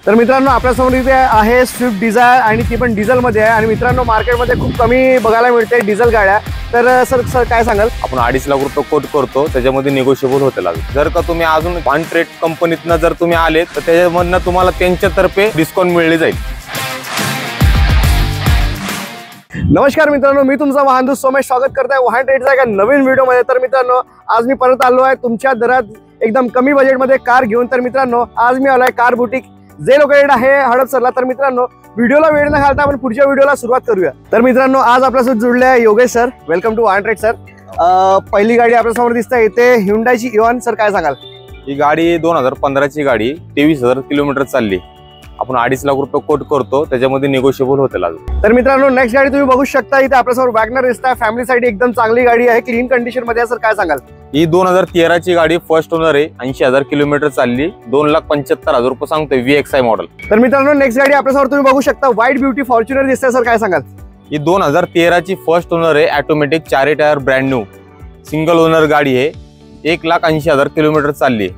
तर मित्रांनो आपल्यासमोर इथे आहे स्विफ्ट डिझायर आणि ती पण डिझेल मध्ये आहे आणि मित्रांनो मार्केटमध्ये खूप कमी बघायला मिळते डिझेल गाड्या। तर सर काय सांगाल? आपण 2.5 लाख रुपये कोट करतो, त्याच्यामध्ये निगोशिएबल होते लागेल। जर का तुम्ही अजून वन ट्रेड कंपनीतनं जर तुम्ही आले तर त्याच्यामधनं तुम्हाला त्यांच्यातर्फे डिस्काउंट मिळले जाईल। नमस्कार मित्रांनो, मी तुमचा वाहनदूत सोमेश स्वागत करत आहे वाहन ट्रेडच्या एका नवीन व्हिडिओमध्ये। तर मित्रांनो आज मी परत आलो आहे तुमच्या दरात एकदम कमी बजेटमध्ये कार घेऊन। तर मित्रांनो आज मी आलो आहे कार बुटीक जे लोकेटेड आहे हडपसरला। तर मित्रांनो व्हिडिओला वेळ न घालता आपण पुढच्या व्हिडिओला सुरुवात करूया। तर मित्रांनो आज आपल्यासोबत जुळले आहे योगेश सर। वेलकम टू वाहन ट्रेड सर। पहिली गाडी आपल्यासमोर दिसते इथे ह्युंडाईची इव्हॉन। सर काय सांगाल? ही गाडी 2015 ची गाडी 23,000 किलोमीटर चालली। आपण 2.5 लाख रुपये कोट करतो, त्याच्यामध्ये निगोशिएबल होते लागेल। तर मित्रांनो नेक्स्ट गाडी तुम्ही बघू शकता इथे आपल्यासमोर वॅगनर दिसते। फॅमिलीसाठी एकदम चांगली गाडी आहे, क्लीन कंडिशन मध्ये आहे। सर काय सांगाल? ही 2013 ची गाडी फर्स्ट ओनर आहे, 80,000 किलोमीटर चालली, 2,75,000 रुपये सांगतोय VXI मॉडेल। तर मित्रांनो नेक्स्ट गाडी आपल्यासमोर तुम्ही बघू शकता व्हाईट ब्युटी फॉर्च्युनर दिसते। सर काय सांगाल? ही 2013 ची फर्स्ट ओनर आहे, automatic 4 tyre brand new single owner गाडी आहे, 1,80,000 किलोमीटर चालली।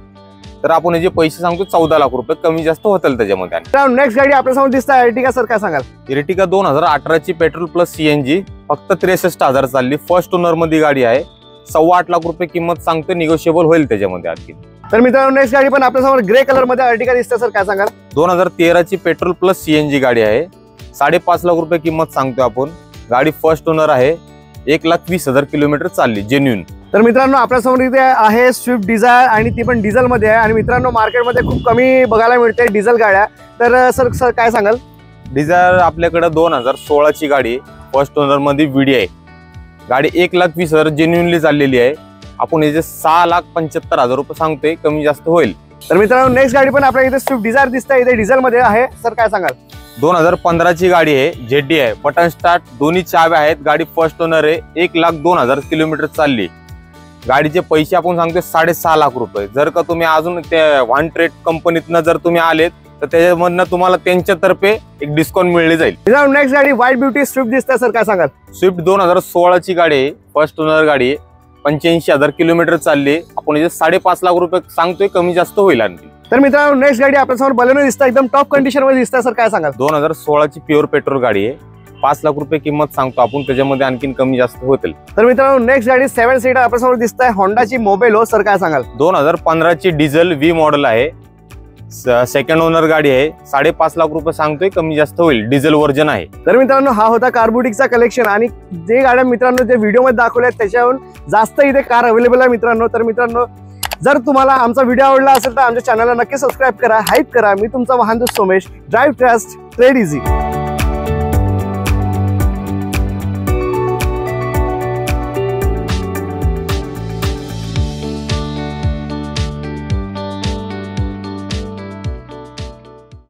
तर आपण जे पैसे सांगतो 14 लाख रुपये कमी जास्त होतील त्याच्यामध्ये। नेक्स्ट गाडी आपल्यासमोर दिसते अर्टिगा। सर काय सांगाल? अर्टिगा 2018 ची पेट्रोल प्लस CNG फक्त 63,000 चालली, फर्स्ट ओनर मध्ये गाडी आहे, 8.25 लाख रुपये किंमत सांगतो, निगोशिएबल होईल त्याच्यामध्ये आणखी। तर मित्रांनो नेक्स्ट गाडी पण आपल्यासमोर ग्रे कलर मध्ये अर्टिगा दिसते। सर काय सांगाल? 2013 ची पेट्रोल प्लस CNG गाडी आहे, 5.5 लाख रुपये किंमत सांगतो आपण। गाडी फर्स्ट ओनर आहे, 1,20,000 किलोमीटर चालली जेन्युइन। तर मित्रांनो आपल्यासमोर इथे आहे स्विफ्ट डिझायर आणि ती पण डिझेल मध्ये आहे आणि मित्रांनो मार्केटमध्ये खूप कमी बघायला मिळते डिझेल गाड्या। तर सर काय सांगाल? डिझायर आपल्याकडे 2016 ची गाडी फर्स्ट ओनर मध्ये VDI गाडी 1,20,000 जेन्युइनली चाललेली आहे। आपण याचे 6,75,000 रुपये सांगतोय, कमी जास्त होईल। तर मित्रांनो नेक्स्ट गाडी पण आपल्या इथे स्विफ्ट डिझायर दिसते, इथे डिझेल मध्ये आहे। सर काय सांगाल? 2015 ची गाडी आहे, ZD आहे, बटन स्टार्ट, दोन्ही चाव्या आहेत, गाडी फर्स्ट ओनर आहे, 1,02,000 किलोमीटर चालली। गाडीचे पैसे आपण सांगतोय 6.5 लाख रुपये। जर का तुम्ही अजून त्या वन ट्रेड कंपनीतनं जर तुम्ही आलेत तर त्याच्यामधनं तुम्हाला त्यांच्यातर्फे एक डिस्काउंट मिळले जाईल। नेक्स्ट गाडी व्हाईट ब्युटी स्विफ्ट दिसते। सर काय सांगाल? स्विफ्ट 2016 ची गाडी आहे, फर्स्ट ओनर गाडी आहे, 85,000 किलोमीटर चालली। आपण याचे 5.5 लाख रुपये सांगतोय, कमी जास्त होईल आणखी। तर मित्रांनो नेक्स्ट गाडी आपल्यासमोर बलेनो दिसते, एकदम टॉप कंडिशन मध्ये दिसते। सर काय सांगाल? 2016 ची प्युअर पेट्रोल गाडी आहे, 5 लाख रुपये किंमत सांगतो आपण, त्याच्यामध्ये आणखीन कमी जास्त होतील। तर मित्रांनो नेक्स्ट गाडी 7 सीटर आपल्यासमोर दिसते, होंडाची मोबेलो। सर काय सांगाल? 2015 ची डिझेल V मॉडेल आहे, सेकंड ओनर गाडी आहे, 5.5 लाख रुपये सांगतोय, कमी जास्त होईल, डिझेल व्हर्जन आहे। तर मित्रांनो हा होता कार बुटीकचा कलेक्शन आणि जे गाड्या मित्रांनो जे व्हिडिओ मध्ये दाखवल्या त्याच्याहून जास्त इथे कार अवेलेबल आहे मित्रांनो। तर मित्रांनो जर तुम्हाला आमचा व्हिडिओ आवडला असेल तर आमच्या चॅनलला नक्की सबस्क्राईब करा, हाईप करा। मी तुमचा वाहनदूत Somesh, drive trust, trade easy.